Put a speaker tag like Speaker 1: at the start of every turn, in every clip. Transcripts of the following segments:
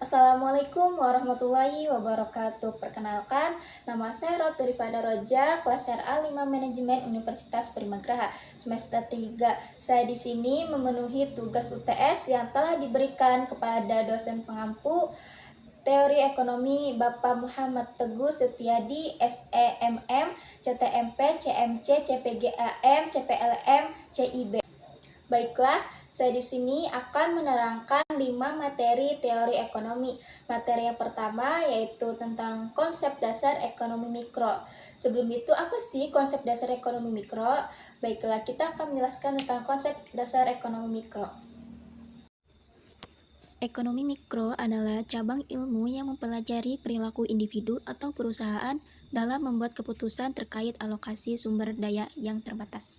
Speaker 1: Assalamualaikum warahmatullahi wabarakatuh. Perkenalkan, nama saya Rotu Rifada Roja, kelas RA 5 Manajemen Universitas Primagraha, semester 3. Saya di sini memenuhi tugas UTS yang telah diberikan kepada dosen pengampu Teori Ekonomi Bapak Muhammad Teguh Setiadi, SEMM, CTMP, CMC, CPGAM, CPLM, CIB. Baiklah, saya di sini akan menerangkan 5 materi teori ekonomi. Materi yang pertama yaitu tentang konsep dasar ekonomi mikro. Sebelum itu, apa sih konsep dasar ekonomi mikro? Baiklah, kita akan menjelaskan tentang konsep dasar ekonomi mikro. Ekonomi mikro adalah cabang ilmu yang mempelajari perilaku individu atau perusahaan dalam membuat keputusan terkait alokasi sumber daya yang terbatas.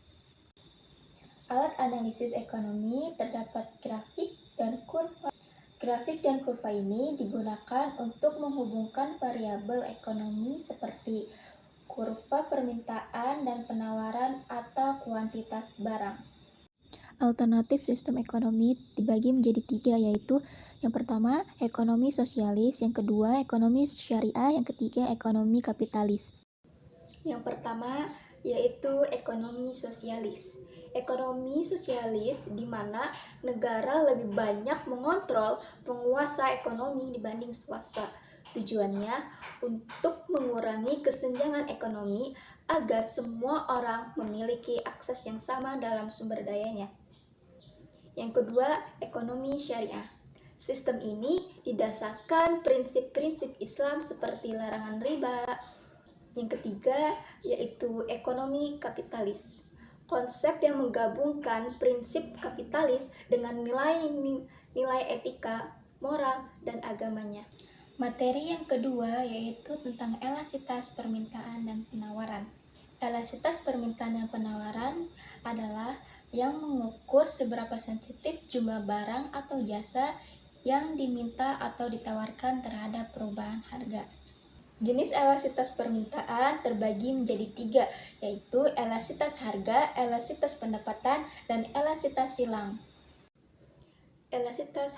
Speaker 1: Alat analisis ekonomi terdapat grafik dan kurva. Grafik dan kurva ini digunakan untuk menghubungkan variabel ekonomi seperti kurva permintaan dan penawaran atau kuantitas barang. Alternatif sistem ekonomi dibagi menjadi 3, yaitu yang pertama ekonomi sosialis, yang kedua ekonomi syariah, yang ketiga ekonomi kapitalis. Yang pertama yaitu ekonomi sosialis. Ekonomi sosialis di mana negara lebih banyak mengontrol penguasa ekonomi dibanding swasta. Tujuannya untuk mengurangi kesenjangan ekonomi agar semua orang memiliki akses yang sama dalam sumber dayanya. Yang kedua, ekonomi syariah. Sistem ini didasarkan prinsip-prinsip Islam seperti larangan riba. Yang ketiga, yaitu ekonomi kapitalis. Konsep yang menggabungkan prinsip kapitalis dengan nilai etika, moral, dan agamanya. Materi yang kedua yaitu tentang elastisitas permintaan dan penawaran. Elastisitas permintaan dan penawaran adalah yang mengukur seberapa sensitif jumlah barang atau jasa yang diminta atau ditawarkan terhadap perubahan harga. Jenis elastisitas permintaan terbagi menjadi 3, yaitu elastisitas harga, elastisitas pendapatan, dan elastisitas silang. Elastisitas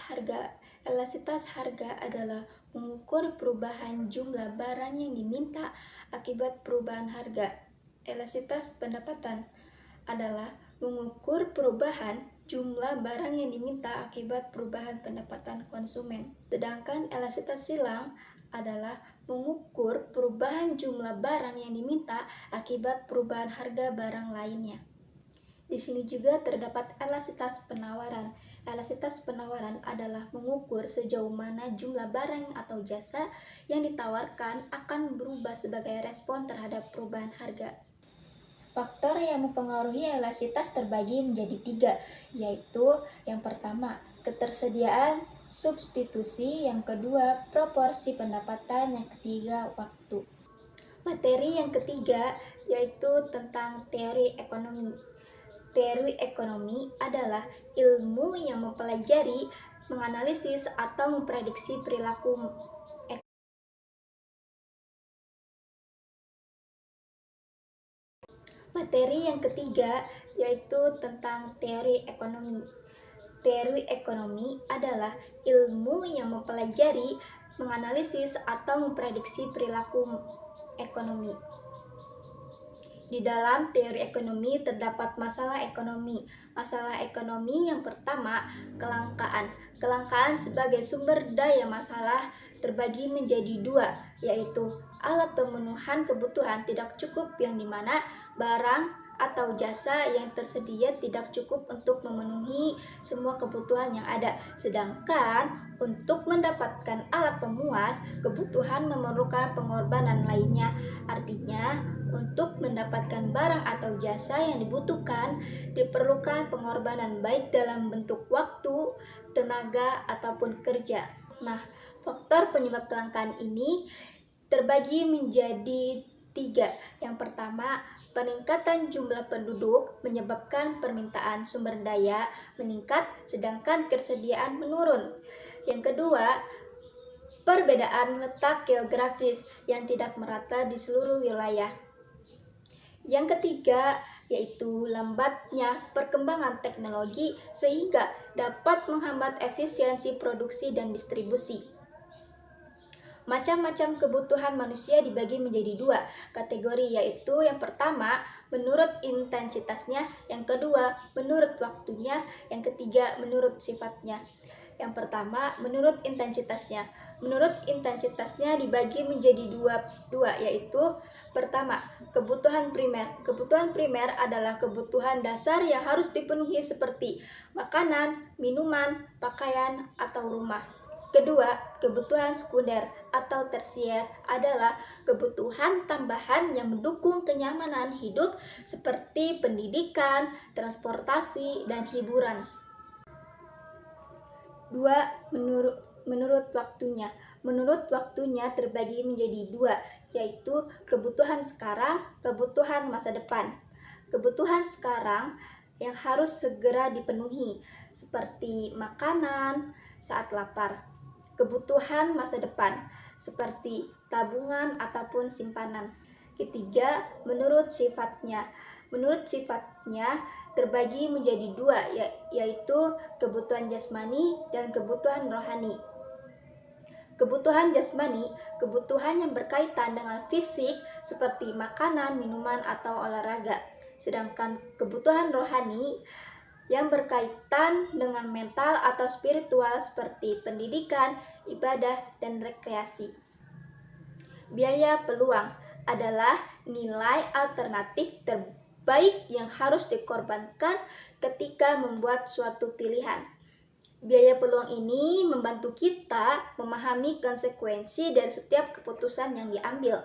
Speaker 1: harga adalah mengukur perubahan jumlah barang yang diminta akibat perubahan harga. Elastisitas pendapatan adalah mengukur perubahan jumlah barang yang diminta akibat perubahan pendapatan konsumen. Sedangkan elastisitas silang adalah mengukur perubahan jumlah barang yang diminta akibat perubahan harga barang lainnya. Di sini juga terdapat elastisitas penawaran. Elastisitas penawaran adalah mengukur sejauh mana jumlah barang atau jasa yang ditawarkan akan berubah sebagai respon terhadap perubahan harga. Faktor yang mempengaruhi elastisitas terbagi menjadi 3, yaitu yang pertama, ketersediaan substitusi, yang kedua, proporsi pendapatan, yang ketiga, waktu. Materi yang ketiga yaitu tentang teori ekonomi. Teori ekonomi adalah ilmu yang mempelajari, menganalisis, atau memprediksi perilaku ekonomi. Materi yang ketiga yaitu tentang teori ekonomi. Teori ekonomi adalah ilmu yang mempelajari, menganalisis, atau memprediksi perilaku ekonomi. Di dalam teori ekonomi terdapat masalah ekonomi. Masalah ekonomi yang pertama, kelangkaan. Kelangkaan sebagai sumber daya masalah terbagi menjadi 2, yaitu alat pemenuhan kebutuhan tidak cukup, yang dimana barang atau jasa yang tersedia tidak cukup untuk memenuhi semua kebutuhan yang ada. Sedangkan untuk mendapatkan alat pemuas kebutuhan memerlukan pengorbanan lainnya. Artinya, untuk mendapatkan barang atau jasa yang dibutuhkan diperlukan pengorbanan baik dalam bentuk waktu, tenaga, ataupun kerja. Nah, faktor penyebab kelangkaan ini terbagi menjadi 3. Yang pertama, peningkatan jumlah penduduk menyebabkan permintaan sumber daya meningkat sedangkan ketersediaan menurun. Yang kedua, perbedaan letak geografis yang tidak merata di seluruh wilayah. Yang ketiga, yaitu lambatnya perkembangan teknologi sehingga dapat menghambat efisiensi produksi dan distribusi. Macam-macam kebutuhan manusia dibagi menjadi dua kategori, yaitu yang pertama menurut intensitasnya, yang kedua menurut waktunya, yang ketiga menurut sifatnya. Yang pertama, menurut intensitasnya. Menurut intensitasnya dibagi menjadi dua, yaitu pertama, kebutuhan primer. Kebutuhan primer adalah kebutuhan dasar yang harus dipenuhi seperti makanan, minuman, pakaian, atau rumah. Kedua, kebutuhan sekunder atau tersier adalah kebutuhan tambahan yang mendukung kenyamanan hidup seperti pendidikan, transportasi, dan hiburan. Dua, menurut waktunya. Menurut waktunya terbagi menjadi dua, yaitu kebutuhan sekarang, kebutuhan masa depan. Kebutuhan sekarang yang harus segera dipenuhi, seperti makanan saat lapar. Kebutuhan masa depan, seperti tabungan ataupun simpanan. Ketiga, menurut sifatnya. Menurut sifatnya terbagi menjadi dua, yaitu kebutuhan jasmani dan kebutuhan rohani. Kebutuhan jasmani, kebutuhan yang berkaitan dengan fisik seperti makanan, minuman, atau olahraga. Sedangkan kebutuhan rohani yang berkaitan dengan mental atau spiritual seperti pendidikan, ibadah, dan rekreasi. Biaya peluang adalah nilai alternatif terbaik yang harus dikorbankan ketika membuat suatu pilihan. Biaya peluang ini membantu kita memahami konsekuensi dari setiap keputusan yang diambil.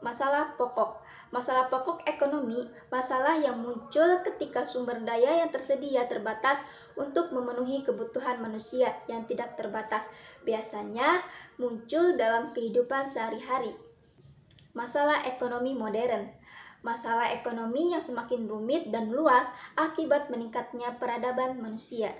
Speaker 1: Masalah pokok. Masalah pokok ekonomi, masalah yang muncul ketika sumber daya yang tersedia terbatas untuk memenuhi kebutuhan manusia yang tidak terbatas. Biasanya muncul dalam kehidupan sehari-hari. Masalah ekonomi modern. Masalah ekonomi yang semakin rumit dan luas akibat meningkatnya peradaban manusia.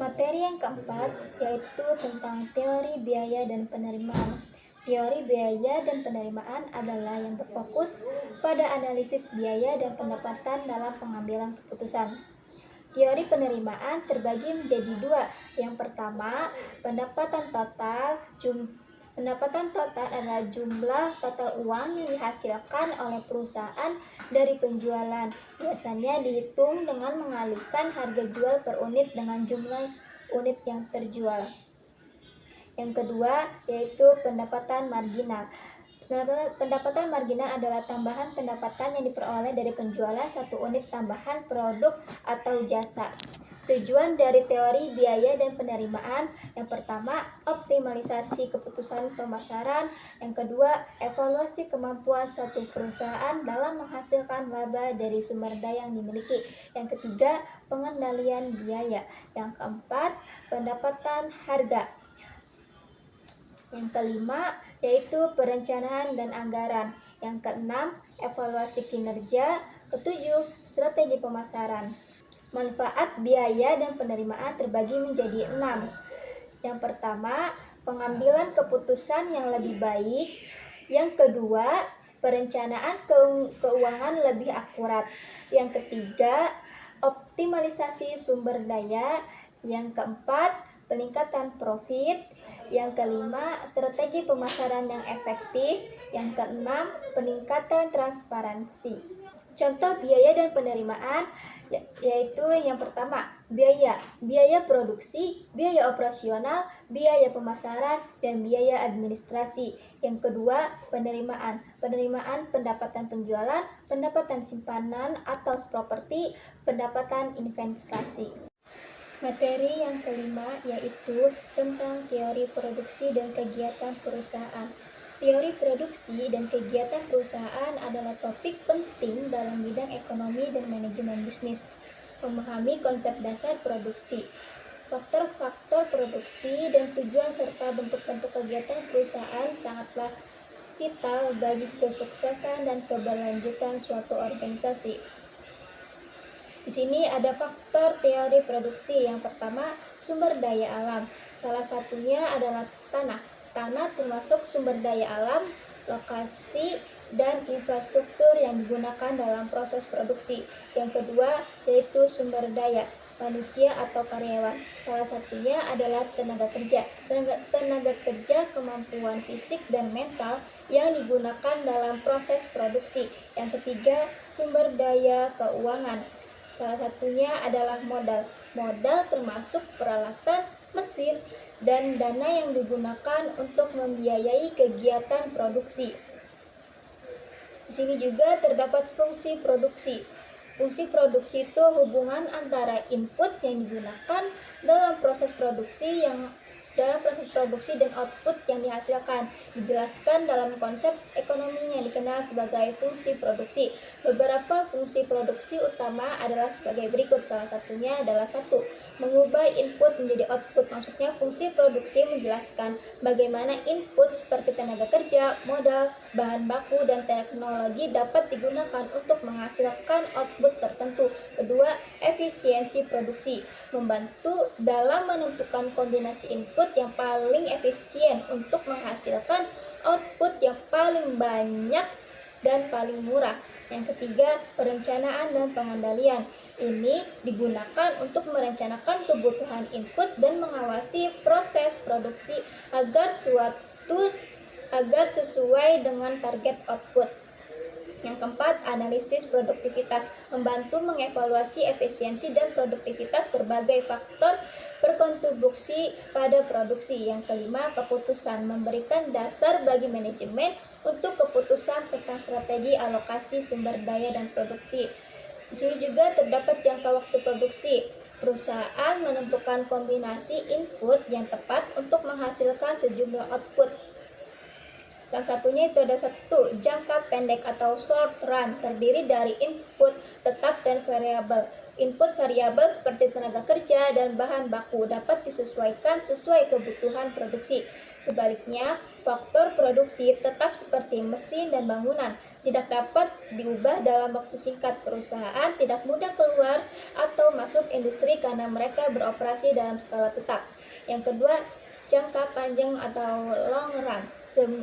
Speaker 1: Materi yang keempat yaitu tentang teori biaya dan penerimaan. Teori biaya dan penerimaan adalah yang berfokus pada analisis biaya dan pendapatan dalam pengambilan keputusan. Teori penerimaan terbagi menjadi dua. Yang pertama, pendapatan total. Pendapatan total adalah jumlah total uang yang dihasilkan oleh perusahaan dari penjualan. Biasanya dihitung dengan mengalihkan harga jual per unit dengan jumlah unit yang terjual. Yang kedua yaitu pendapatan marginal. Pendapatan marginal adalah tambahan pendapatan yang diperoleh dari penjualan satu unit tambahan produk atau jasa. Tujuan dari teori biaya dan penerimaan, yang pertama, optimalisasi keputusan pemasaran. Yang kedua, evaluasi kemampuan suatu perusahaan dalam menghasilkan laba dari sumber daya yang dimiliki. Yang ketiga, pengendalian biaya. Yang keempat, pendapatan harga. Yang kelima, yaitu perencanaan dan anggaran. Yang keenam, evaluasi kinerja. Ketujuh, strategi pemasaran. Manfaat biaya dan penerimaan terbagi menjadi 6. Yang pertama, pengambilan keputusan yang lebih baik. Yang kedua, perencanaan keuangan lebih akurat. Yang ketiga, optimalisasi sumber daya. Yang keempat, peningkatan profit. Yang kelima, strategi pemasaran yang efektif. Yang keenam, peningkatan transparansi. Contoh biaya dan penerimaan yaitu yang pertama, biaya produksi, biaya operasional, biaya pemasaran, dan biaya administrasi. Yang kedua, penerimaan pendapatan penjualan, pendapatan simpanan atau properti, pendapatan investasi. Materi yang kelima yaitu tentang teori produksi dan kegiatan perusahaan. Teori produksi dan kegiatan perusahaan adalah topik penting dalam bidang ekonomi dan manajemen bisnis. Memahami konsep dasar produksi, faktor-faktor produksi, dan tujuan serta bentuk-bentuk kegiatan perusahaan sangatlah vital bagi kesuksesan dan keberlanjutan suatu organisasi. Di sini ada faktor teori produksi. Yang pertama, sumber daya alam. Salah satunya adalah tanah. Tanah termasuk sumber daya alam, lokasi, dan infrastruktur yang digunakan dalam proses produksi. Yang kedua yaitu sumber daya. manusia atau karyawan. Salah satunya adalah tenaga kerja. Tenaga kerja kemampuan fisik dan mental yang digunakan dalam proses produksi. Yang ketiga, sumber daya keuangan. Salah satunya adalah modal. Modal termasuk peralatan, mesin, dan dana yang digunakan untuk membiayai kegiatan produksi. Di sini juga terdapat fungsi produksi. Fungsi produksi itu hubungan antara input yang digunakan dalam proses produksi dan output yang dihasilkan. Dijelaskan dalam konsep ekonomi yang dikenal sebagai fungsi produksi. Beberapa fungsi produksi utama adalah sebagai berikut. Salah satunya adalah 1. Mengubah input menjadi output. Maksudnya fungsi produksi menjelaskan bagaimana input seperti tenaga kerja, modal, bahan baku, dan teknologi dapat digunakan untuk menghasilkan output tertentu. Kedua, efisiensi produksi. Membantu dalam menentukan kombinasi input yang paling efisien untuk menghasilkan output yang paling banyak dan paling murah. Yang ketiga, perencanaan dan pengandalian. Ini digunakan untuk merencanakan kebutuhan input dan mengawasi proses produksi agar sesuai dengan target output. Yang keempat, analisis produktivitas, membantu mengevaluasi efisiensi dan produktivitas berbagai faktor berkontribusi pada produksi. Yang kelima, keputusan, memberikan dasar bagi manajemen untuk keputusan tentang strategi alokasi sumber daya dan produksi. Di sini juga terdapat jangka waktu produksi. Perusahaan menentukan kombinasi input yang tepat untuk menghasilkan sejumlah output. Salah satunya itu ada 1, jangka pendek atau short run, terdiri dari input tetap dan variabel. Input variabel seperti tenaga kerja dan bahan baku dapat disesuaikan sesuai kebutuhan produksi. Sebaliknya, faktor produksi tetap seperti mesin dan bangunan tidak dapat diubah dalam waktu singkat. Perusahaan tidak mudah keluar atau masuk industri karena mereka beroperasi dalam skala tetap. Yang kedua, jangka panjang atau long run.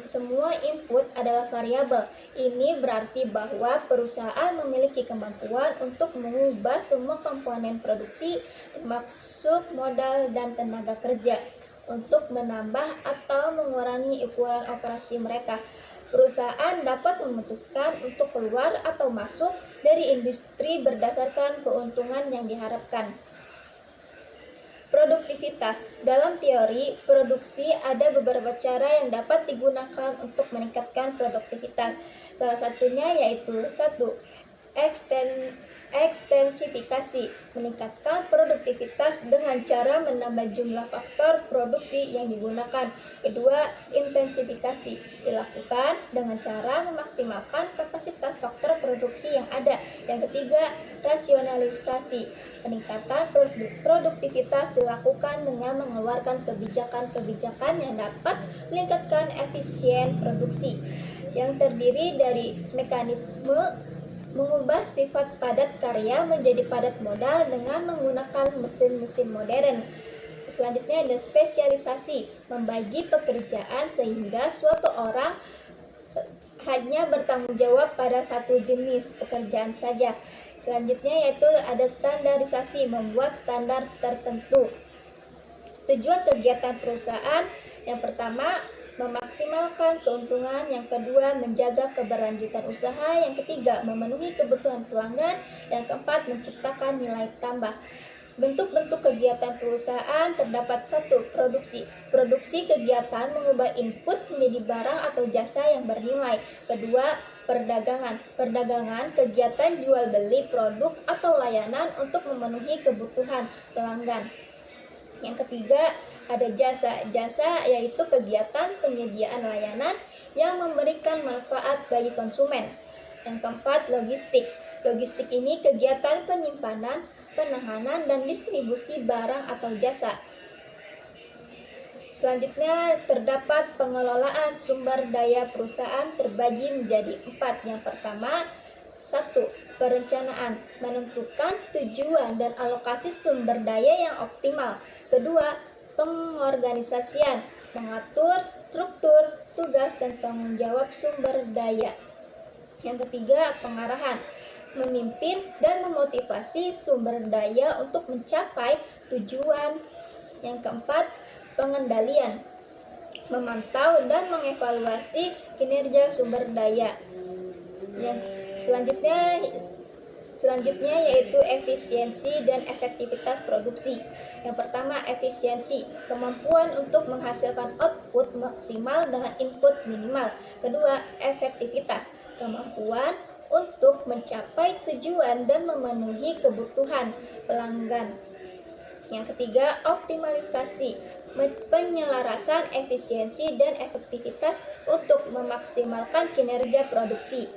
Speaker 1: Semua input adalah variabel. Ini berarti bahwa perusahaan memiliki kemampuan untuk mengubah semua komponen produksi, termasuk modal dan tenaga kerja, untuk menambah atau mengurangi ukuran operasi mereka. Perusahaan dapat memutuskan untuk keluar atau masuk dari industri berdasarkan keuntungan yang diharapkan. Produktivitas. Dalam teori produksi ada beberapa cara yang dapat digunakan untuk meningkatkan produktivitas. Salah satunya yaitu 1. Ekstensifikasi, meningkatkan produktivitas dengan cara menambah jumlah faktor produksi yang digunakan. Kedua, intensifikasi, dilakukan dengan cara memaksimalkan kapasitas faktor produksi yang ada. Yang ketiga, rasionalisasi, peningkatan produktivitas dilakukan dengan mengeluarkan kebijakan-kebijakan yang dapat meningkatkan efisien produksi, yang terdiri dari mekanisme mengubah sifat padat karya menjadi padat modal dengan menggunakan mesin-mesin modern. Selanjutnya ada spesialisasi, membagi pekerjaan sehingga suatu orang hanya bertanggung jawab pada satu jenis pekerjaan saja. Selanjutnya yaitu ada standarisasi, membuat standar tertentu. Tujuan kegiatan perusahaan yang pertama, memaksimalkan keuntungan. Yang kedua, menjaga keberlanjutan usaha. Yang ketiga, memenuhi kebutuhan pelanggan. Yang keempat, menciptakan nilai tambah. Bentuk-bentuk kegiatan perusahaan terdapat 1. Produksi. Produksi kegiatan mengubah input menjadi barang atau jasa yang bernilai. Kedua, perdagangan. Perdagangan kegiatan jual beli produk atau layanan untuk memenuhi kebutuhan pelanggan. Yang ketiga, ada jasa. Jasa yaitu kegiatan penyediaan layanan yang memberikan manfaat bagi konsumen. Yang keempat, logistik. Logistik ini kegiatan penyimpanan, penanganan, dan distribusi barang atau jasa. Selanjutnya terdapat pengelolaan sumber daya perusahaan terbagi menjadi 4. Yang pertama, 1. Perencanaan, menentukan tujuan dan alokasi sumber daya yang optimal. Kedua, pengorganisasian, mengatur struktur, tugas, dan tanggung jawab sumber daya. Yang ketiga, pengarahan, memimpin dan memotivasi sumber daya untuk mencapai tujuan. Yang keempat, pengendalian, memantau dan mengevaluasi kinerja sumber daya. Yang selanjutnya yaitu efisiensi dan efektivitas produksi. Yang pertama, efisiensi, kemampuan untuk menghasilkan output maksimal dengan input minimal. Kedua, efektivitas, kemampuan untuk mencapai tujuan dan memenuhi kebutuhan pelanggan. Yang ketiga, optimalisasi, penyelarasan efisiensi dan efektivitas untuk memaksimalkan kinerja produksi.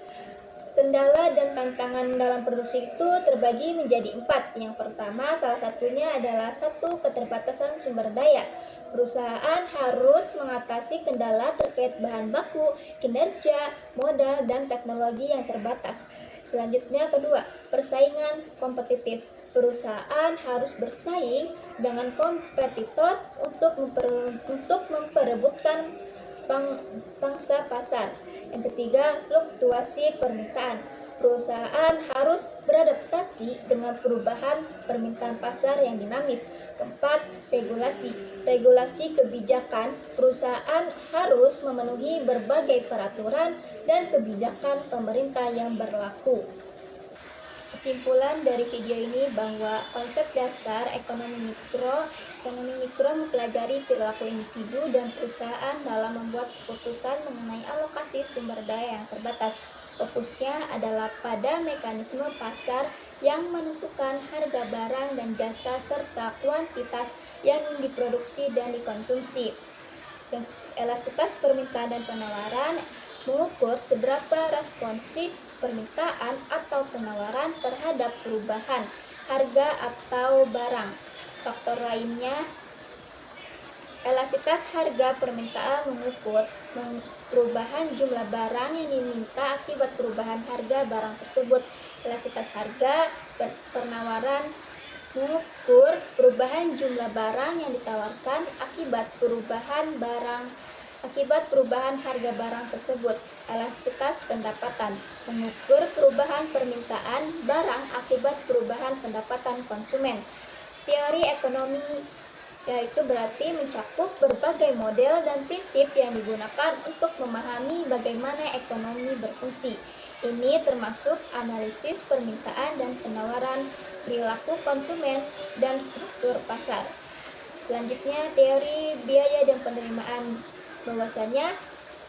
Speaker 1: Kendala dan tantangan dalam produksi itu terbagi menjadi 4. Yang pertama, salah satunya adalah keterbatasan sumber daya. Perusahaan harus mengatasi kendala terkait bahan baku, kinerja, modal, dan teknologi yang terbatas. Selanjutnya, kedua, persaingan kompetitif. Perusahaan harus bersaing dengan kompetitor untuk memperebutkan pangsa pasar. Yang ketiga, fluktuasi permintaan. Perusahaan harus beradaptasi dengan perubahan permintaan pasar yang dinamis. Keempat, regulasi. Regulasi kebijakan. Perusahaan harus memenuhi berbagai peraturan dan kebijakan pemerintah yang berlaku. Kesimpulan dari video ini bahwa konsep dasar ekonomi mikro mempelajari perilaku individu dan perusahaan dalam membuat keputusan mengenai alokasi sumber daya yang terbatas. Fokusnya adalah pada mekanisme pasar yang menentukan harga barang dan jasa serta kuantitas yang diproduksi dan dikonsumsi. Elastisitas permintaan dan penawaran mengukur seberapa responsif permintaan atau penawaran terhadap perubahan harga atau barang. Faktor lainnya, elastisitas harga permintaan mengukur perubahan jumlah barang yang diminta akibat perubahan harga barang tersebut. Elastisitas harga penawaran mengukur perubahan jumlah barang yang ditawarkan akibat perubahan harga barang tersebut. Elastisitas pendapatan mengukur perubahan permintaan barang akibat perubahan pendapatan konsumen. Teori ekonomi yaitu berarti mencakup berbagai model dan prinsip yang digunakan untuk memahami bagaimana ekonomi berfungsi. Ini termasuk analisis permintaan dan penawaran, perilaku konsumen, dan struktur pasar. Selanjutnya, teori biaya dan penerimaan. Bahwasanya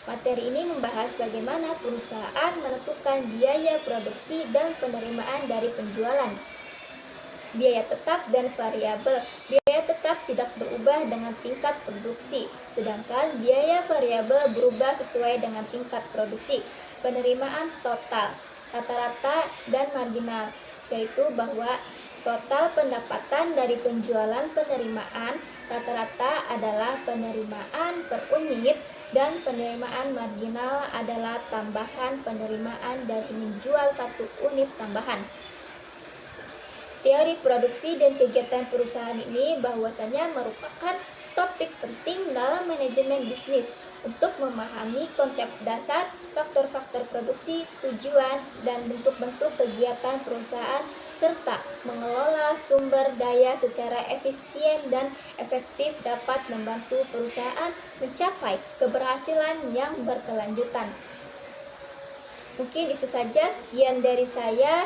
Speaker 1: materi ini membahas bagaimana perusahaan menentukan biaya produksi dan penerimaan dari penjualan. Biaya tetap dan variabel. Biaya tetap tidak berubah dengan tingkat produksi, sedangkan biaya variabel berubah sesuai dengan tingkat produksi. Penerimaan total, rata-rata, dan marginal, yaitu bahwa total pendapatan dari penjualan penerimaan rata-rata adalah penerimaan per unit dan penerimaan marginal adalah tambahan penerimaan dari menjual satu unit tambahan. Teori produksi dan kegiatan perusahaan ini bahwasanya merupakan topik penting dalam manajemen bisnis untuk memahami konsep dasar, faktor-faktor produksi, tujuan, dan bentuk-bentuk kegiatan perusahaan serta mengelola sumber daya secara efisien dan efektif dapat membantu perusahaan mencapai keberhasilan yang berkelanjutan. Mungkin itu saja, sekian dari saya.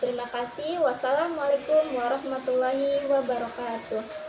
Speaker 1: Terima kasih. Wassalamualaikum warahmatullahi wabarakatuh.